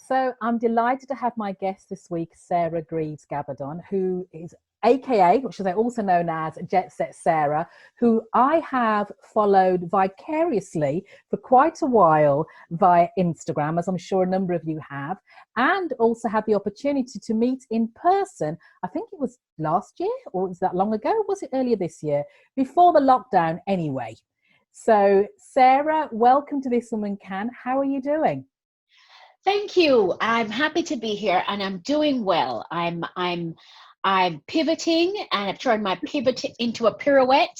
So I'm delighted to have my guest this week, Sarah Greaves-Gabbadon, who is AKA, which is also known as JetSetSarah, who I have followed vicariously for quite a while via Instagram, as I'm sure a number of you have, and also had the opportunity to meet in person. I think it was last year, or was that long ago? Or was it earlier this year? Before the lockdown, anyway. So, Sarah, welcome to This Woman Can. How are you doing? Thank you. I'm happy to be here and I'm doing well. I'm pivoting and I've turned my pivot into a pirouette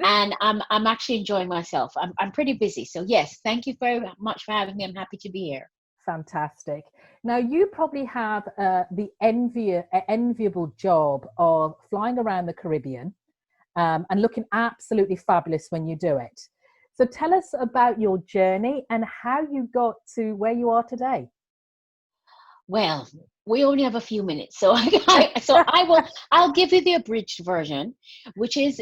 and I'm actually enjoying myself. I'm pretty busy. So yes, thank you very much for having me. I'm happy to be here. Fantastic. Now, you probably have the enviable job of flying around the Caribbean and looking absolutely fabulous when you do it. So tell us about your journey and how you got to where you are today. Well, we only have a few minutes, so I'll give you the abridged version, which is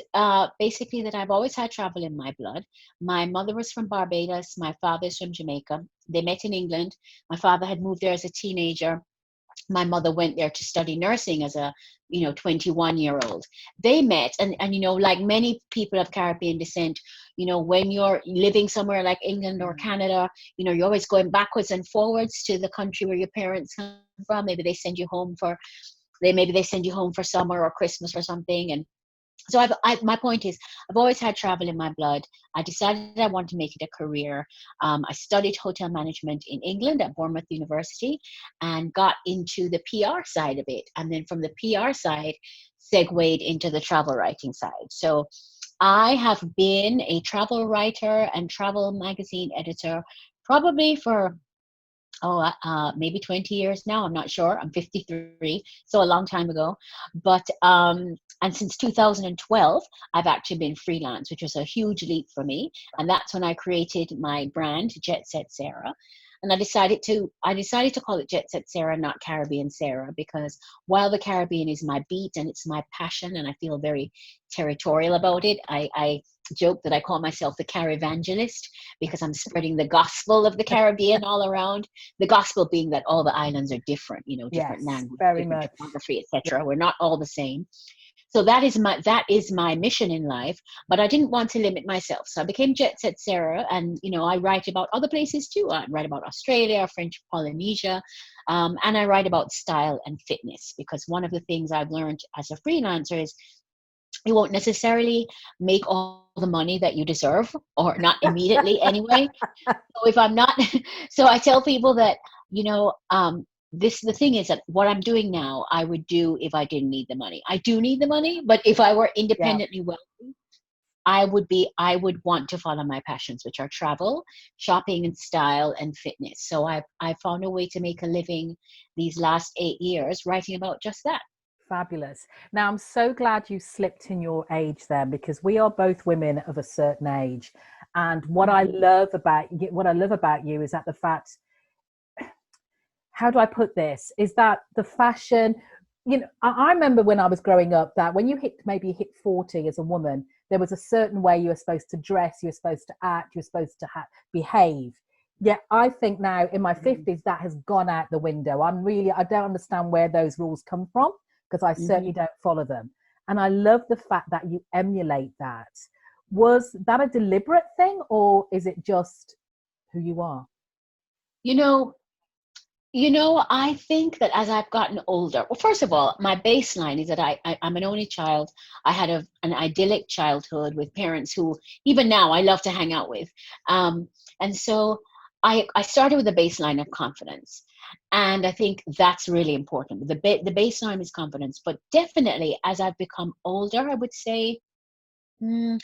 basically that I've always had travel in my blood. My mother was from Barbados, my father's from Jamaica. They met in England. My father had moved there as a teenager. My mother went there to study nursing as a 21-year-old. They met, and like many people of Caribbean descent, when you're living somewhere like England or Canada, you're always going backwards and forwards to the country where your parents come from. Maybe they send you home for summer or Christmas or something. And so my point is, I've always had travel in my blood. I decided I wanted to make it a career. I studied hotel management in England at Bournemouth University and got into the PR side of it. And then from the PR side, segued into the travel writing side. So I have been a travel writer and travel magazine editor probably for maybe 20 years now. I'm not sure. I'm 53, so a long time ago. But and since 2012, I've actually been freelance, which was a huge leap for me. And that's when I created my brand, JetSetSarah. And I decided to call it JetSetSarah, not Caribbean Sarah, because while the Caribbean is my beat and it's my passion, and I feel very territorial about it, I joke that I call myself the Carivangelist because I'm spreading the gospel of the Caribbean all around. The gospel being that all the islands are different, different Yes, language, very different much. topography, etc. We're not all the same. So that is my mission in life, but I didn't want to limit myself. So I became JetSetSarah, and I write about other places too. I write about Australia, French Polynesia, and I write about style and fitness, because one of the things I've learned as a freelancer is you won't necessarily make all the money that you deserve, or not immediately anyway. So if I'm not, so I tell people that, the thing is that what I'm doing now, I would do if I didn't need the money. I do need the money, but if I were Yeah. independently wealthy, I would want to follow my passions, which are travel, shopping, and style and fitness. So I found a way to make a living these last 8 years writing about just that. Fabulous. Now, I'm so glad you slipped in your age there, because we are both women of a certain age. And Mhm. what I love about you is that the fact, how do I put this, is that the fashion, I remember when I was growing up that when maybe you hit 40 as a woman, there was a certain way you were supposed to dress, you were supposed to act, you were supposed to behave. Yet I think now in my Mhm. 50s, that has gone out the window. I don't understand where those rules come from, because I certainly Mhm. don't follow them. And I love the fact that you emulate that. Was that a deliberate thing, or is it just who you are? You know, I think that as I've gotten older, well, first of all, my baseline is that I'm an only child. I had an idyllic childhood with parents who, even now, I love to hang out with. Um, and so I started with a baseline of confidence. And I think that's really important. The baseline is confidence. But definitely, as I've become older, I would say, mm,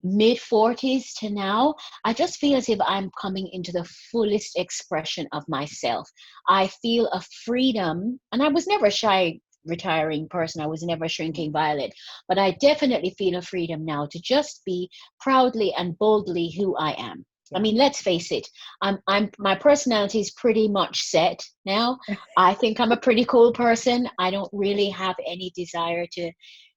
mid 40s to now, I just feel as if I'm coming into the fullest expression of myself. I feel a freedom, and I was never a shy retiring person. I was never a shrinking violet, but I definitely feel a freedom now to just be proudly and boldly who I am. I Yeah. mean, let's face it, my personality is pretty much set now. I think I'm a pretty cool person. I don't really have any desire to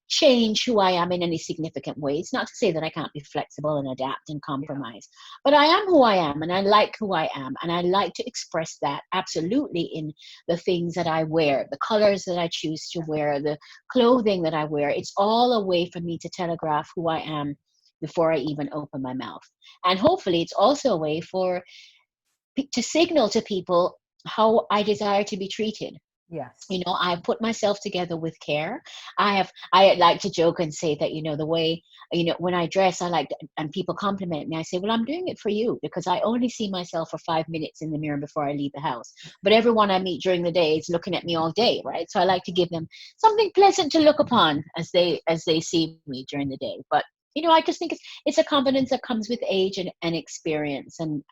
change who I am in any significant way. It's not to say that I can't be flexible and adapt and compromise, but I am who I am, and I like who I am, and I like to express that absolutely in the things that I wear, the colors that I choose to wear, the clothing that I wear. It's all a way for me to telegraph who I am before I even open my mouth. And hopefully it's also a way to signal to people how I desire to be treated. Yes. You know, I put myself together with care. I like to joke and say that, you know, the way, you know, when I dress, and people compliment me, I say, well, I'm doing it for you, because I only see myself for 5 minutes in the mirror before I leave the house. But everyone I meet during the day is looking at me all day, right? So I like to give them something pleasant to look upon as they see me during the day. But, you know, I just think it's a confidence that comes with age and experience. And,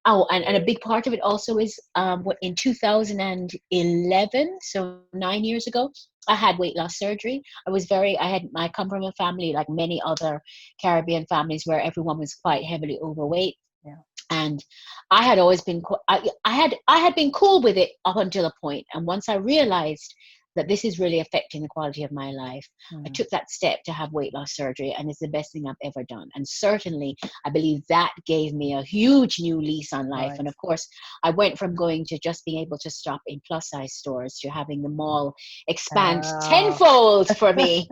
oh, and a big part of it also is in 2011, so 9 years ago, I had weight loss surgery. I come from a family like many other Caribbean families where everyone was quite heavily overweight. Yeah. And I had always been, I had been cool with it up until a point. And once I realized that this is really affecting the quality of my life, I took that step to have weight loss surgery, and it's the best thing I've ever done. And certainly, I believe that gave me a huge new lease on life. Right. And of course, I went from going to just being able to stop in plus size stores to having the mall expand tenfold for me.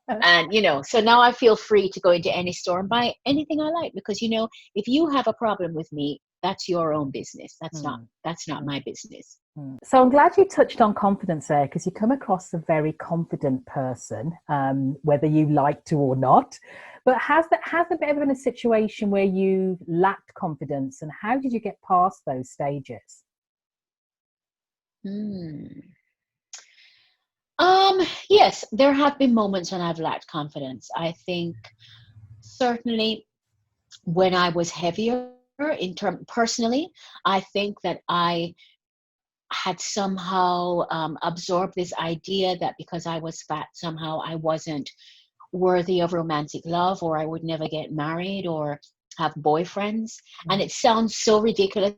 And, you know, so now I feel free to go into any store and buy anything I like, because, you know, if you have a problem with me, that's your own business. That's not my business. So I'm glad you touched on confidence there, because you come across a very confident person, whether you like to or not. But has there ever been a situation where you lacked confidence, and how did you get past those stages? Yes, there have been moments when I've lacked confidence. I think certainly when I was heavier personally, I think that I had somehow absorbed this idea that because I was fat, somehow I wasn't worthy of romantic love, or I would never get married or have boyfriends. And it sounds so ridiculous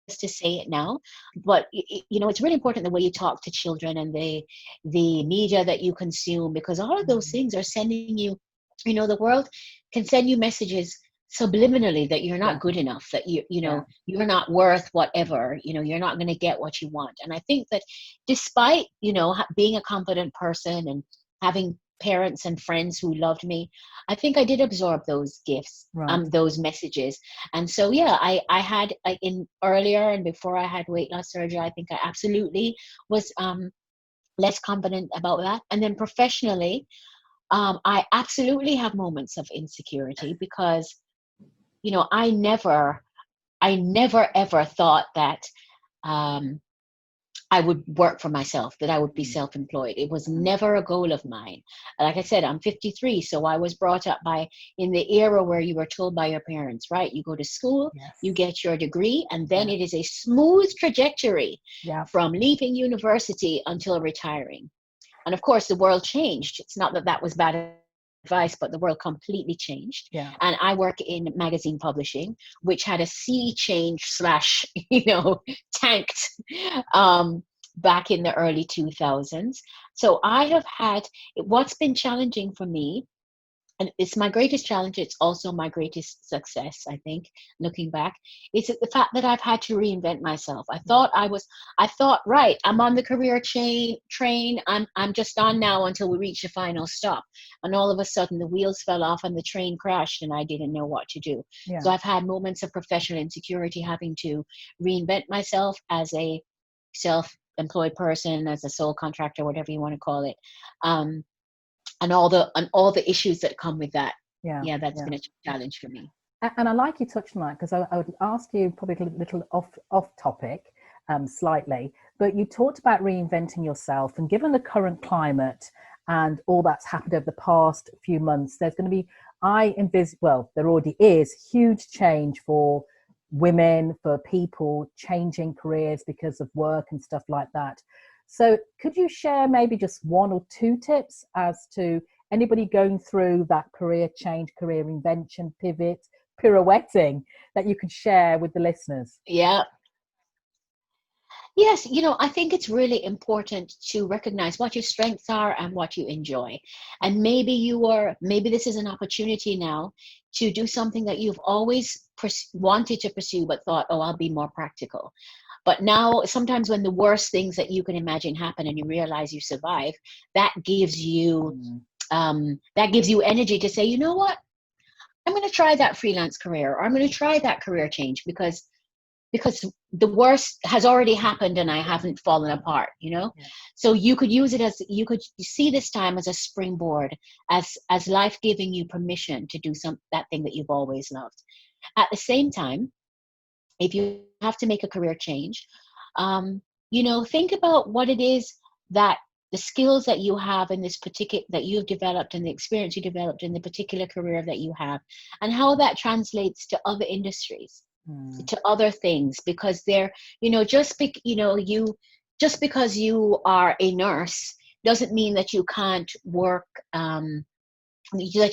to say it now, but you know, it's really important the way you talk to children and the media that you consume, because all of those things are sending you, you know, the world can send you messages subliminally that you're not good enough, that you know, you're not worth whatever, you know, you're not going to get what you want. And I think that despite, you know, being a confident person and having parents and friends who loved me, I think I did absorb those gifts, those messages. And so, yeah, I had in earlier and before I had weight loss surgery, I think I absolutely was less confident about that. And then professionally, I absolutely have moments of insecurity, because, you know, I never ever thought that I would work for myself, that I would be self-employed. It was never a goal of mine. Like I said, I'm 53, so I was brought up in the era where you were told by your parents, right? You go to school, you get your degree, and then it is a smooth trajectory from leaving university until retiring. And of course, the world changed. It's not that that was bad advice, but the world completely changed. And I work in magazine publishing, which had a sea change slash, you know, tanked back in the early 2000s. So I have had, what's been challenging for me, and it's my greatest challenge, it's also my greatest success, I think, looking back, is the fact that I've had to reinvent myself. I thought, right, I'm on the career train, I'm just on now until we reach the final stop. And all of a sudden the wheels fell off and the train crashed and I didn't know what to do. So I've had moments of professional insecurity, having to reinvent myself as a self-employed person, as a sole contractor, whatever you want to call it. And all the issues that come with that. That's been a challenge for me. And I like you touched on that, because I would ask you probably a little off topic slightly, but you talked about reinventing yourself, and given the current climate and all that's happened over the past few months, there's going to be, there already is huge change for women, for people changing careers because of work and stuff like that. So could you share maybe just one or two tips as to anybody going through that career change, career invention, pivot, pirouetting, that you could share with the listeners? Yes, I think it's really important to recognize what your strengths are and what you enjoy. And maybe this is an opportunity now to do something that you've always wanted to pursue, but thought, oh, I'll be more practical. But now, sometimes when the worst things that you can imagine happen and you realize you survive, that gives you energy to say, you know what, I'm going to try that freelance career, or I'm going to try that career change because the worst has already happened and I haven't fallen apart, Yeah. So you could see this time as a springboard, as life giving you permission to do that thing that you've always loved. At the same time, if you have to make a career change, think about what it is that the skills that you have in this particular, that you've developed, and the experience you developed in the particular career that you have, and how that translates to other industries, to other things, because they're, just because you are a nurse doesn't mean that you can't work, that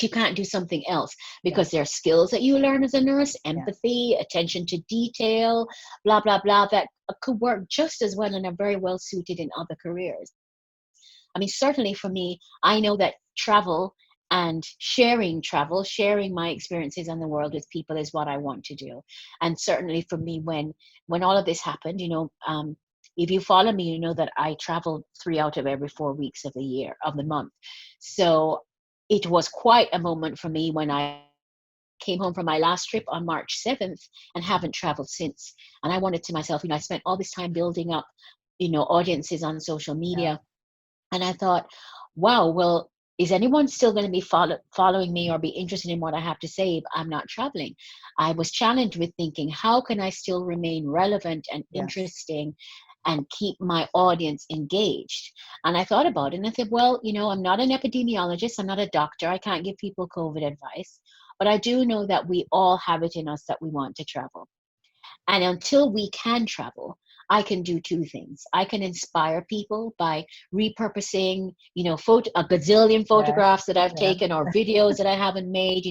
you can't do something else, because there are skills that you learn as a nurse, empathy, attention to detail, blah blah blah, that could work just as well and are very well suited in other careers. I mean, certainly for me, I know that sharing my experiences in the world with people is what I want to do. And certainly for me, when all of this happened, if you follow me, you know that I travel 3 out of every 4 weeks of the month. So it was quite a moment for me when I came home from my last trip on March 7th and haven't traveled since. And I wanted to myself, I spent all this time building up, audiences on social media. And I thought, wow, well, is anyone still going to be following me or be interested in what I have to say if I'm not traveling? I was challenged with thinking, how can I still remain relevant and interesting and keep my audience engaged? And I thought about it and I said, well, I'm not an epidemiologist. I'm not a doctor. I can't give people COVID advice. But I do know that we all have it in us that we want to travel. And until we can travel, I can do two things. I can inspire people by repurposing, a gazillion photographs that I've taken, or videos that I haven't made,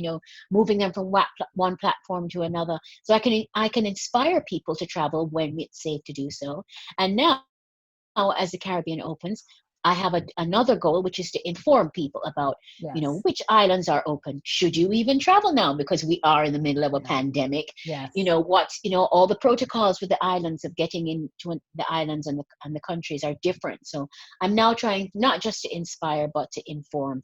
moving them from one platform to another. So I can inspire people to travel when it's safe to do so. And now, as the Caribbean opens, I have another goal, which is to inform people about, which islands are open. Should you even travel now? Because we are in the middle of a pandemic. All the protocols with the islands of getting into the islands and the countries are different. So I'm now trying not just to inspire, but to inform.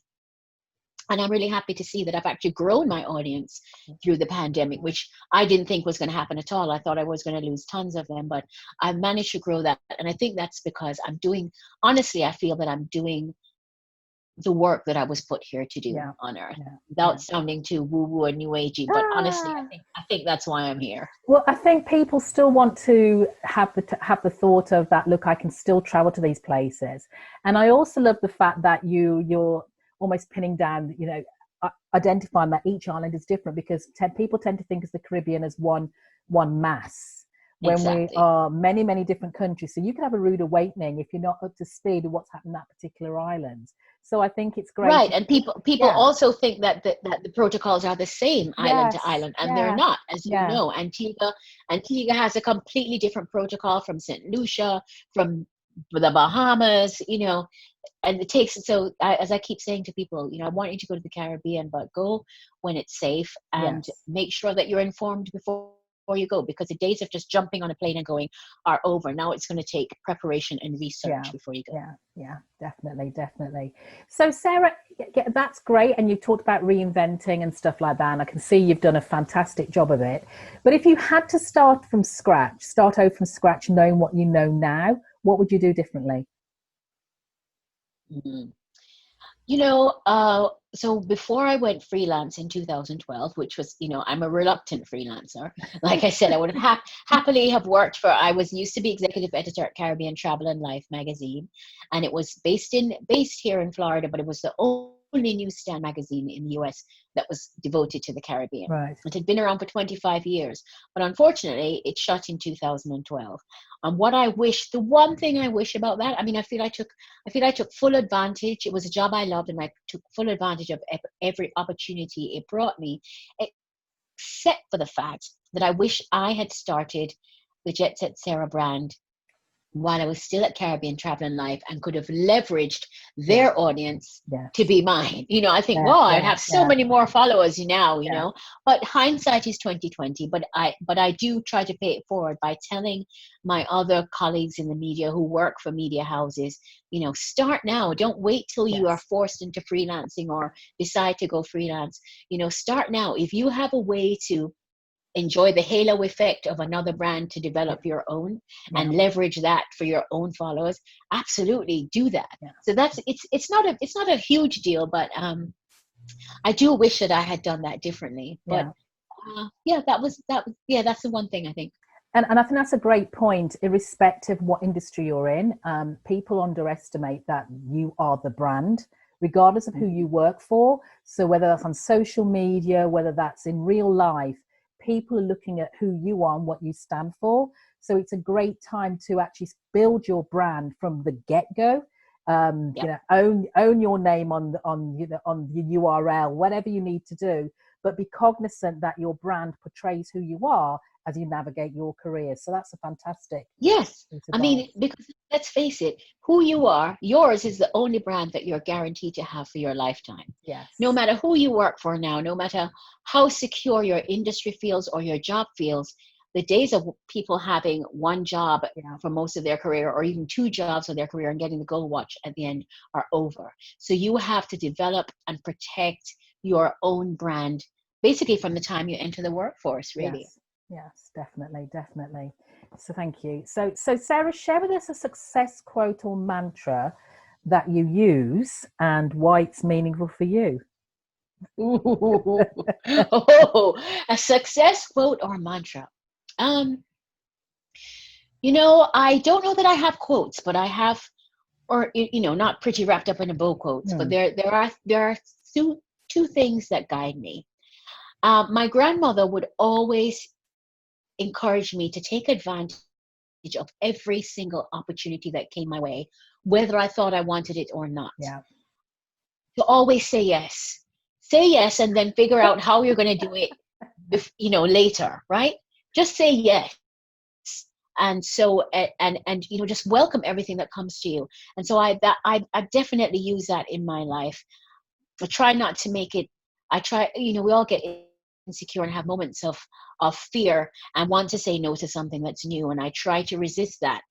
And I'm really happy to see that I've actually grown my audience through the pandemic, which I didn't think was going to happen at all. I thought I was going to lose tons of them, but I've managed to grow that. And I think that's because honestly, I feel that I'm doing the work that I was put here to do on Earth, without sounding too woo-woo and new agey. But honestly, I think that's why I'm here. Well, I think people still want to have the thought of that. Look, I can still travel to these places, and I also love the fact that you're almost pinning down, identifying that each island is different, because people tend to think of the Caribbean as one mass, when we are many, many different countries. So you can have a rude awakening if you're not up to speed with what's happening in that particular island. So I think it's great. Right, and people also think that the protocols are the same island to island, and they're not, as you know. Antigua has a completely different protocol from St. Lucia, from the Bahamas, and it takes, as I keep saying to people, I want you to go to the Caribbean, but go when it's safe, and make sure that you're informed before you go, because the days of just jumping on a plane and going are over. Now it's going to take preparation and research before you go. Yeah, definitely. So Sarah, that's great. And you talked about reinventing and stuff like that. And I can see you've done a fantastic job of it. But if you had to start over from scratch, knowing what you know now, what would you do differently? Mm-hmm. So before I went freelance in 2012, which was, I'm a reluctant freelancer. Like I said, I would have happily have worked I was used to be executive editor at Caribbean Travel and Life magazine. And it was based here in Florida, but it was the only newsstand magazine in the US that was devoted to the Caribbean. Right. It had been around for 25 years, but unfortunately it shut in 2012. And the one thing I wish about that, I feel I took full advantage. It was a job I loved, and I took full advantage of every opportunity it brought me, except for the fact that I wish I had started the JetSetSarah brand while I was still at Caribbean Travel and Life, and could have leveraged Yeah. their audience Yes. to be mine. I think, Yeah. wow, I'd Yeah. have so Yeah. many more followers now, Yeah. but hindsight is 2020. But I do try to pay it forward by telling my other colleagues in the media who work for media houses, start now. Don't wait till you are Yes. forced into freelancing or decide to go freelance. Start now. If you have a way to enjoy the halo effect of another brand to develop your own Yeah. and leverage that for your own followers, absolutely do that. Yeah. So it's not a huge deal, but I do wish that I had done that differently. But Yeah. that's the one thing I think. And I think that's a great point, irrespective of what industry you're in. People underestimate that you are the brand, regardless of who you work for. So whether that's on social media, whether that's in real life, people are looking at who you are and what you stand for. So it's a great time to actually build your brand from the get-go. Yep. Own your name on the URL, whatever you need to do, but be cognizant that your brand portrays who you are as you navigate your career. So that's a fantastic Yes. piece of I advice. mean, because let's face it, who you are, yours is the only brand that you're guaranteed to have for your lifetime. Yes. No matter who you work for now, no matter how secure your industry feels or your job feels, the days of people having one job for most of their career, or even two jobs for their career and getting the gold watch at the end, are over. So you have to develop and protect your own brand, basically from the time you enter the workforce, really. Yes, definitely. So thank you. So Sarah, share with us a success quote or mantra that you use and why it's meaningful for you. Oh, a success quote or mantra. I don't know that I have quotes, but I have, or not pretty wrapped up in a bow quotes, but there are two things that guide me. My grandmother would always encourage me to take advantage of every single opportunity that came my way, whether I thought I wanted it or not. Yeah. To always say yes. Say yes, and then figure out how you're going to do it, later, right? Just say yes. And so, and just welcome everything that comes to you. And so I definitely use that in my life. I try not to make it. We all get insecure and have moments of fear and want to say no to something that's new. And I try to resist that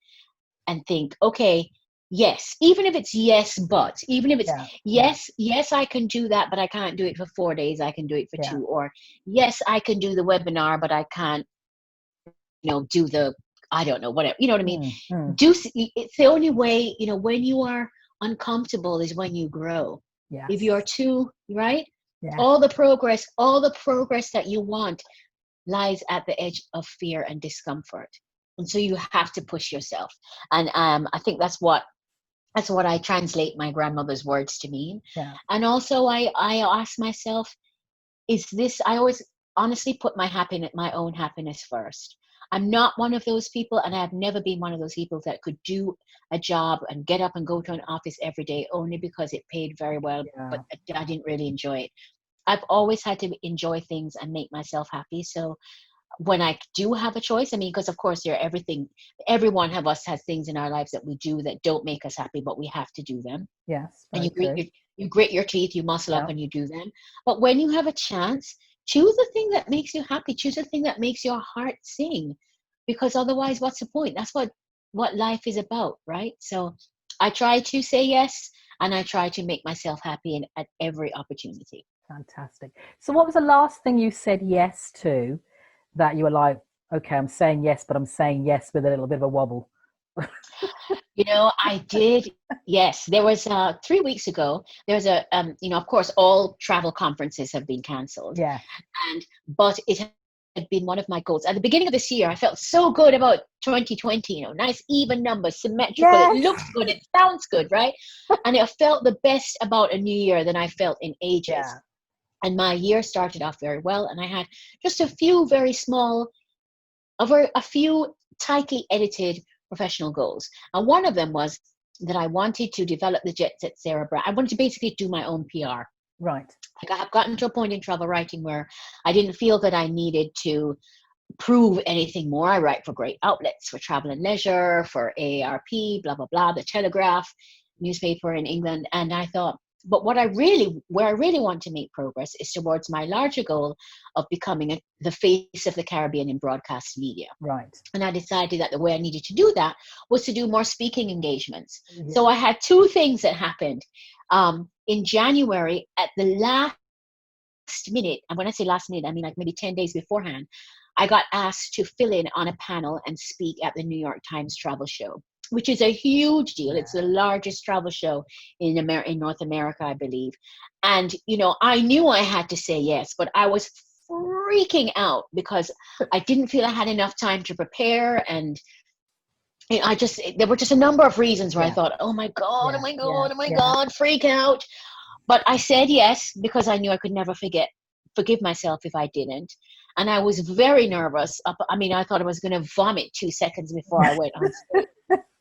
and think, okay, yes, even if it's yes, but even if it's yes, I can do that, but I can't do it for 4 days. I can do it for 2. Or yes, I can do the webinar, but I can't, do the, I don't know, whatever, you know what I mean? It's the only way, when you are uncomfortable is when you grow. Yes. If you're too, right? Yeah. All the progress that you want lies at the edge of fear and discomfort. And so you have to push yourself. And I think that's what I translate my grandmother's words to mean. Yeah. And also I ask myself, I always honestly put my own happiness first. I'm not one of those people, and I've never been one of those people that could do a job and get up and go to an office every day only because it paid very well, but I didn't really enjoy it. I've always had to enjoy things and make myself happy. So when I do have a choice, I mean, because of course every one of us has things in our lives that we do that don't make us happy, but we have to do them. Yes. And you grit your teeth, you muscle up and you do them. But when you have a chance, choose the thing that makes you happy. Choose the thing that makes your heart sing, because otherwise, what's the point? That's what life is about, right? So I try to say yes, and I try to make myself happy at every opportunity. Fantastic. So what was the last thing you said yes to that you were like, okay, I'm saying yes, but I'm saying yes with a little bit of a wobble? I did. Yes, there was 3 weeks ago. There's of course, all travel conferences have been cancelled. Yeah. But it had been one of my goals. At the beginning of this year, I felt so good about 2020, nice even numbers, symmetrical. Yes. It looks good. It sounds good, right? And I felt the best about a new year than I felt in ages. Yeah. And my year started off very well. And I had just a few very small, a few tightly edited professional goals. And one of them was that I wanted to develop the JetSetSarah brand. I wanted to basically do my own PR. Right. Like, I have gotten to a point in travel writing where I didn't feel that I needed to prove anything more. I write for great outlets, for Travel and Leisure, for AARP, blah, blah, blah, the Telegraph newspaper in England. And I thought, but where I really want to make progress is towards my larger goal of becoming the face of the Caribbean in broadcast media. Right. And I decided that the way I needed to do that was to do more speaking engagements. Yeah. So I had two things that happened. In January, at the last minute, and when I say last minute, I mean like maybe 10 days beforehand, I got asked to fill in on a panel and speak at the New York Times travel show, which is a huge deal. Yeah. It's the largest travel show in North America, I believe. And, you know, I knew I had to say yes, but I was freaking out because I didn't feel I had enough time to prepare. And there were just a number of reasons where I thought, oh my God, Yeah. oh my God, Yeah. oh my Yeah. God, freak out. But I said yes because I knew I could never forgive myself if I didn't. And I was very nervous. I mean, I thought I was going to vomit 2 seconds before I went on stage.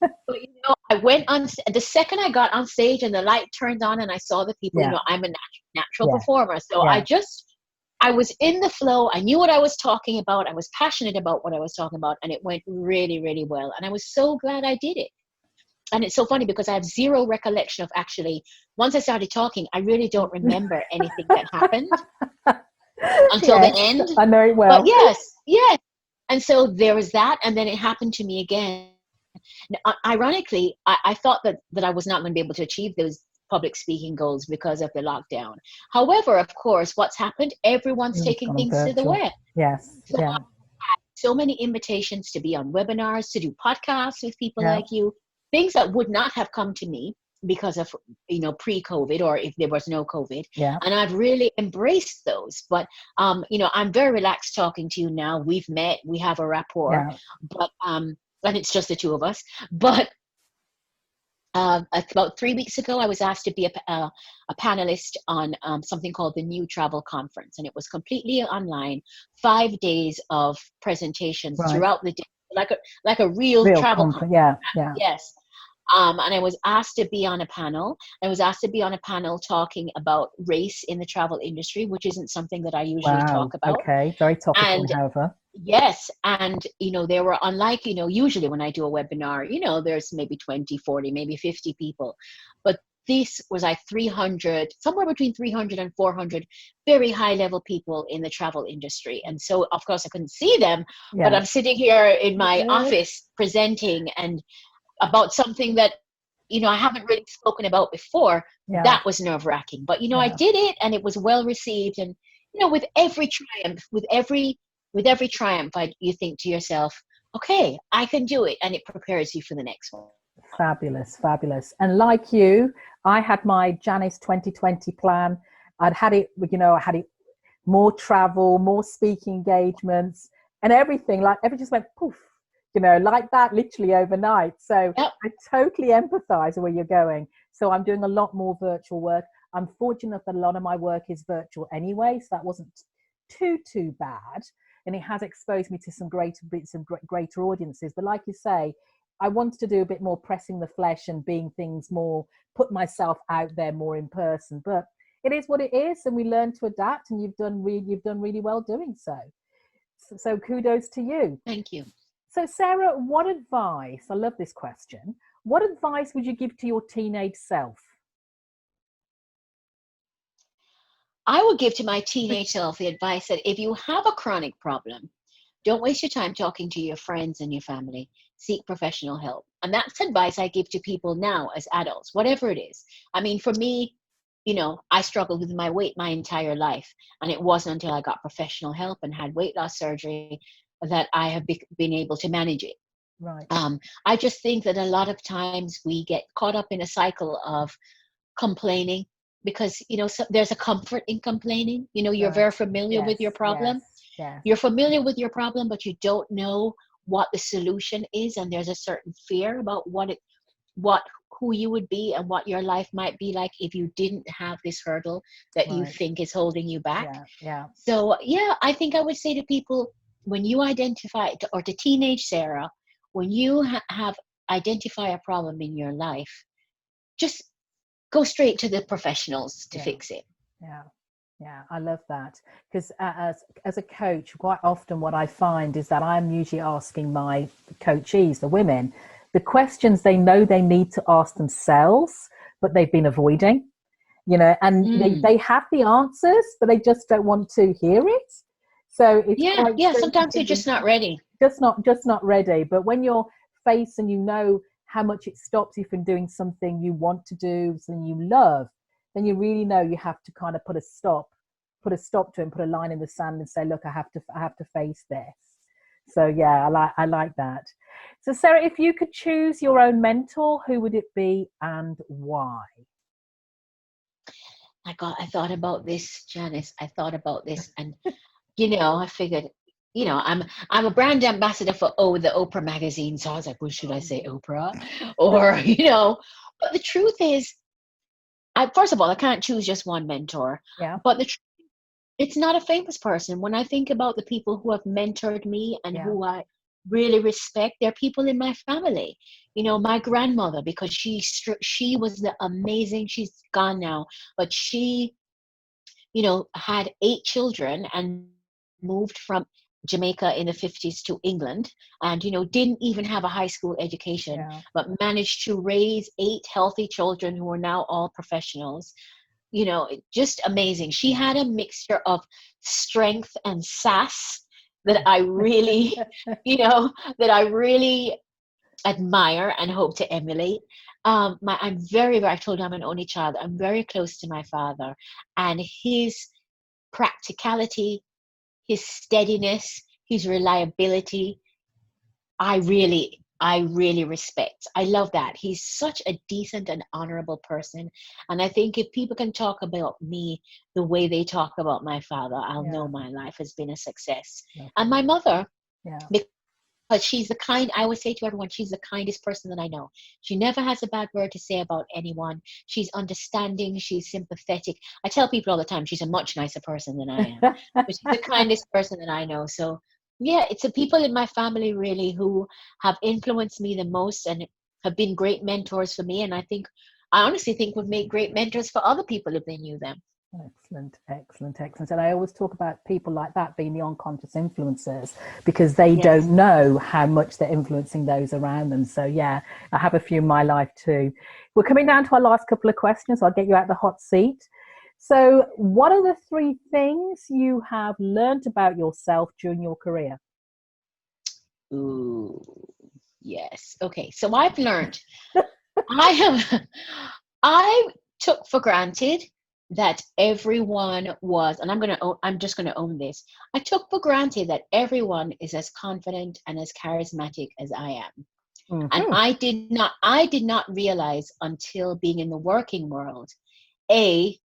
But, you know, I went on, the second I got on stage and the light turned on and I saw the people, Yeah. you know, I'm a natural Yeah. performer. So Yeah. I was in the flow. I knew what I was talking about. I was passionate about what I was talking about. And it went really, really well. And I was so glad I did it. And it's so funny because I have zero recollection of actually, once I started talking, I really don't remember anything that happened until the Yes, end. I know it But well. yes. And so there was that. And then it happened to me again. Now, ironically, I thought that I was not going to be able to achieve those public speaking goals because of the lockdown. However, of course, what's happened? Everyone's It's taking gone on things to the virtual. web. Yes. So Yeah. so many invitations to be on webinars, to do podcasts with people Yeah. like you, things that would not have come to me because of, you know, pre-COVID or if there was no COVID. Yeah. And I've really embraced those. But, you know, I'm very relaxed talking to you now. We've met, we have a rapport, Yeah. but, and it's just the two of us. But about 3 weeks ago, I was asked to be a panelist on something called the New Travel Conference, and it was completely online, 5 days of presentations Right. throughout the day, like a real travel conference. Yeah. Yeah. Yes. And I was asked to be on a panel. I was asked to be on a panel talking about race in the travel industry, which isn't something that I usually Wow. talk about. Okay. Very topical, And however. yes. And, you know, they were unlike, you know, usually when I do a webinar, you know, there's maybe 20, 40, maybe 50 people. But this was like 300, somewhere between 300 and 400 very high level people in the travel industry. And so, of course, I couldn't see them, but Yeah. I'm sitting here in my Good. office presenting and about something that, you know, I haven't really spoken about before. Yeah. That was nerve wracking. But, you know, I Yeah. did it and it was well received. And, you know, with every triumph, you think to yourself, okay, I can do it. And it prepares you for the next one. Fabulous, fabulous. And like you, I had my Janice 2020 plan. I had it more travel, more speaking engagements and everything. Like everything just went poof, you know, like that, literally overnight. So Yep. I totally empathize where you're going. So I'm doing a lot more virtual work. I'm fortunate that a lot of my work is virtual anyway, so that wasn't too bad. And it has exposed me to some greater audiences. But like you say, I wanted to do a bit more pressing the flesh and being things more, put myself out there more in person. But it is what it is, and we learn to adapt. And you've done really well doing so. So kudos to you. Thank you. So Sarah, what advice? I love this question. What advice would you give to your teenage self? I would give to my teenage self the advice that if you have a chronic problem, don't waste your time talking to your friends and your family. Seek professional help. And that's advice I give to people now as adults, whatever it is. I mean, for me, you know, I struggled with my weight my entire life. And it wasn't until I got professional help and had weight loss surgery that I have been able to manage it. Right. I just think that a lot of times we get caught up in a cycle of complaining because, you know, so there's a comfort in complaining. You know, you're very familiar with your problem. Yes. You're familiar with your problem, but you don't know what the solution is. And there's a certain fear about who you would be and what your life might be like if you didn't have this hurdle that you think is holding you back. Yeah. So, yeah, I think I would say to people, when you identify, or to teenage Sarah, when you have identify a problem in your life, just go straight to the professionals to fix it. Yeah, I love that, because as a coach, quite often what I find is that I'm usually asking my coachees, the women, the questions they know they need to ask themselves, but they've been avoiding, and Mm. they have the answers, but they just don't want to hear it. So it's Yeah, quite yeah. Sometimes you're interesting. just not ready. Just not ready. But when you're faced and you know how much it stops you from doing something you want to do, something you love, then you really know you have to kind of put a stop to it and put a line in the sand and say, look, I have to face this. So yeah, I like that. So Sarah, if you could choose your own mentor, who would it be and why? I thought about this, Janice. I thought about this, and I figured, I'm a brand ambassador for the Oprah magazine, so I was like, well, should I say Oprah, or But the truth is, I first of all, I can't choose just one mentor, Yeah, but it's not a famous person. When I think about the people who have mentored me and yeah, who I really respect, they're people in my family. My grandmother, because she was the amazing. She's gone now, but she had 8 children and moved from Jamaica in the 50s to England, and didn't even have a high school education, yeah, but managed to raise 8 healthy children who are now all professionals. Just amazing. She had a mixture of strength and sass that I really, that I really admire and hope to emulate. I'm I told you I'm an only child. I'm very close to my father, and his practicality, his steadiness, his reliability, I really respect. I love that. He's such a decent and honorable person. And I think if people can talk about me the way they talk about my father, I'll know yeah. my life has been a success. And Lovely. my mother, Yeah, because I always say to everyone, she's the kindest person that I know. She never has a bad word to say about anyone. She's understanding, she's sympathetic. I tell people all the time she's a much nicer person than I am, but she's the kindest person that I know. So, yeah, it's the people in my family really who have influenced me the most and have been great mentors for me. And I honestly think would make great mentors for other people if they knew them. excellent, excellent, excellent. And I always talk about people like that being the unconscious influencers, because they Yes. don't know how much they're influencing those around them. So yeah, I have a few in my life too. We're coming down to our last couple of questions. So I'll get you out the hot seat. So what are the 3 things you have learned about yourself during your career? Ooh, yes. Okay. So I've learned I have I took for granted that everyone was, and I'm just gonna own this. I took for granted that everyone is as confident and as charismatic as I am. And Mm-hmm. I did not realize until being in the working world, A,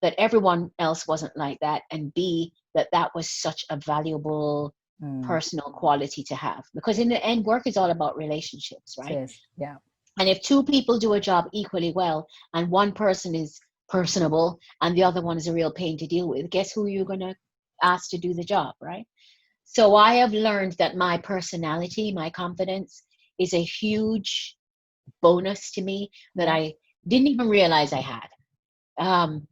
that everyone else wasn't like that, and B, that that was such a valuable Mm, personal quality to have. Because in the end, work is all about relationships, right? cheers. Yeah. And if 2 people do a job equally well and one person is personable and the other one is a real pain to deal with, guess who you're going to ask to do the job, right? So I have learned that my personality, my confidence is a huge bonus to me that Yeah. I didn't even realize I had. Um,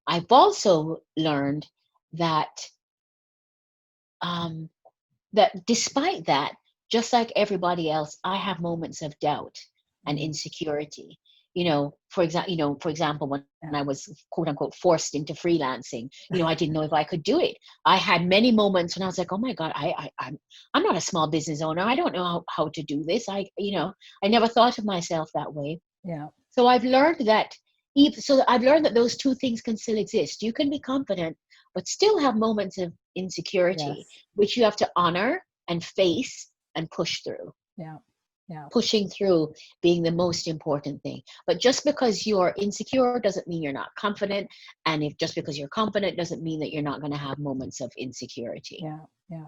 I've also learned that um, that despite that, just like everybody else, I have moments of doubt and Mm, insecurity. For example, when yeah. I was quote unquote forced into freelancing, I didn't know if I could do it. I had many moments when I was like, oh my God, I'm not a small business owner. I don't know how to do this. I never thought of myself that way. Yeah. So I've learned that those 2 things can still exist. You can be confident, but still have moments of insecurity, Yes. which you have to honor and face and push through. Yeah. Yeah. Pushing through being the most important thing. But just because you're insecure doesn't mean you're not confident. And if just because you're confident doesn't mean that you're not going to have moments of insecurity. Yeah. Yeah.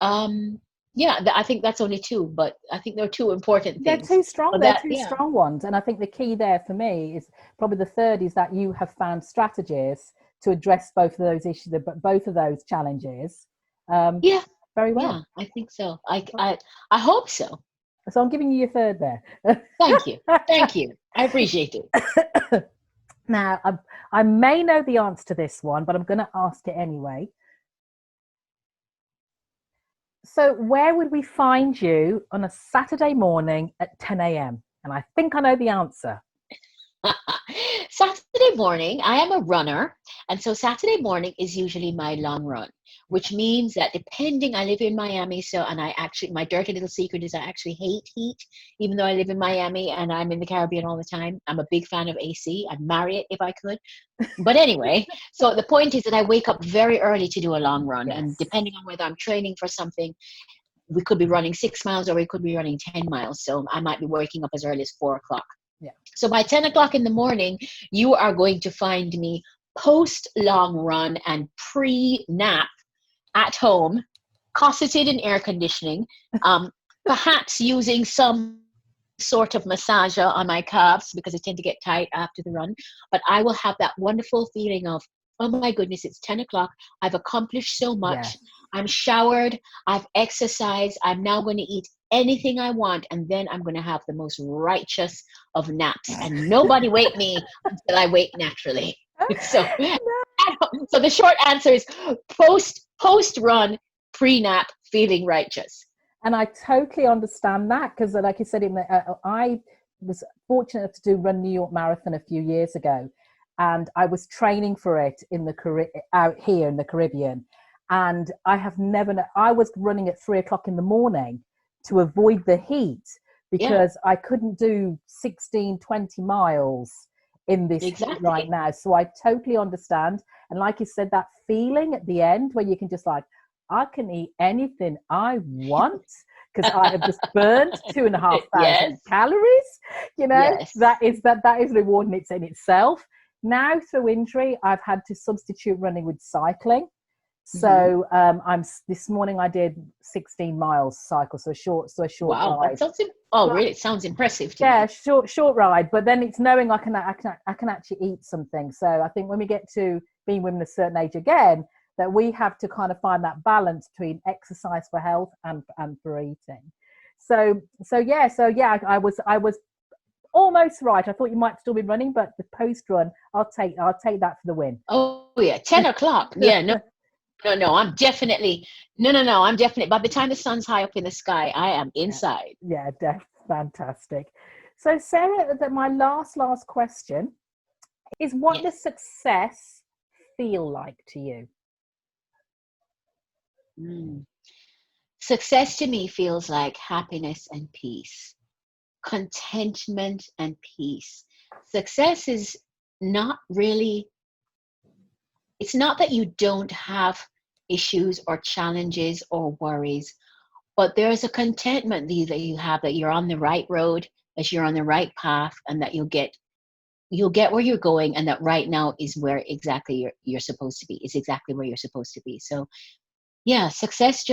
Um, yeah, I think that's only 2, but I think they're 2 important They're things. too strong. But They're that, two yeah, strong ones. And I think the key there for me is probably the third is that you have found strategies to address both of those issues, both of those challenges, um, yeah, very yeah, well. I think so. I hope so. So I'm giving you your third there. Thank you. Thank you. I appreciate it. Now, I may know the answer to this one, but I'm going to ask it anyway. So, where would we find you on a Saturday morning at 10 a.m.? And I think I know the answer. Saturday morning, I am a runner. And so Saturday morning is usually my long run, which means that I live in Miami. So, and my dirty little secret is I actually hate heat, even though I live in Miami and I'm in the Caribbean all the time. I'm a big fan of AC. I'd marry it if I could. But anyway, so the point is that I wake up very early to do a long run. Yes. And depending on whether I'm training for something, we could be running 6 miles or we could be running 10 miles. So I might be waking up as early as 4 o'clock. Yeah. So by 10 o'clock in the morning, you are going to find me post long run and pre-nap at home, cosseted in air conditioning, perhaps using some sort of massager on my calves because they tend to get tight after the run. But I will have that wonderful feeling of, oh my goodness, it's 10 o'clock. I've accomplished so much. Yes. I'm showered. I've exercised. I'm now going to eat anything I want. And then I'm going to have the most righteous of naps. And nobody wake me until I wake naturally. So the short answer is post run, pre-nap, feeling righteous. And I totally understand that because, like you said, I was fortunate to run New York Marathon a few years ago, and I was training for it out here in the Caribbean. And I was running at 3 o'clock in the morning to avoid the heat because I couldn't do 16, 20 miles in this heat right now. So I totally understand. And like you said, that feeling at the end where you can just like, I can eat anything I want because I have just burned 2,500 calories. You know, that is rewarding in itself. Now through injury, I've had to substitute running with cycling. So this morning I did 16 miles cycle, so a short ride. Really? It sounds impressive to me. Short ride, but then it's knowing I can actually eat something. So I think when we get to being women a certain age again, that we have to kind of find that balance between exercise for health and for eating. So I was almost right. I thought you might still be running, but the post run, I'll take that for the win. Oh yeah, 10 o'clock. Yeah, no. No, I'm definitely, I'm definitely, by the time the sun's high up in the sky, I am inside. Yeah, that's fantastic. So Sarah, my last question is, what does success feel like to you? Success to me feels like happiness and peace, contentment and peace. Success is not really, it's not that you don't have issues or challenges or worries, but there's a contentment that you have, that you're on the right road, that you're on the right path, and that you'll get where you're going, and that right now is where exactly you're supposed to be. It's exactly where you're supposed to be. So yeah, success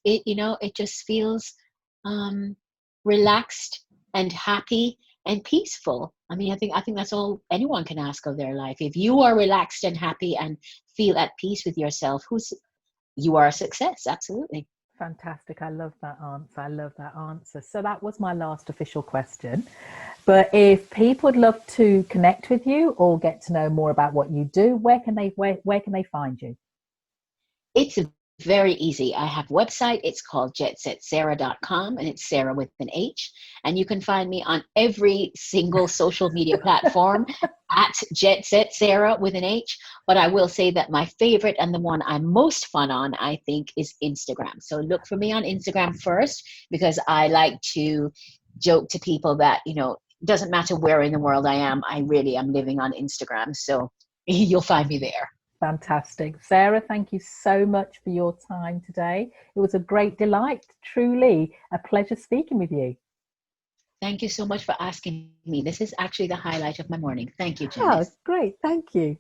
it just feels relaxed and happy and peaceful. I mean, I think that's all anyone can ask of their life. If you are relaxed and happy and feel at peace with yourself, you are a success. Absolutely. Fantastic. I love that answer. So that was my last official question. But if people would love to connect with you or get to know more about what you do, where can they find you? It's very easy. I have a website. It's called JetSetSarah.com, and it's Sarah with an H. And you can find me on every single social media platform at JetSetSarah with an H. But I will say that my favorite and the one I'm most fun on, I think, is Instagram. So look for me on Instagram first, because I like to joke to people that, doesn't matter where in the world I am, I really am living on Instagram. So you'll find me there. Fantastic. Sarah, thank you so much for your time today. It was a great delight, truly a pleasure speaking with you. Thank you so much for asking me. This is actually the highlight of my morning. Thank you, Janice. Oh, great. Thank you.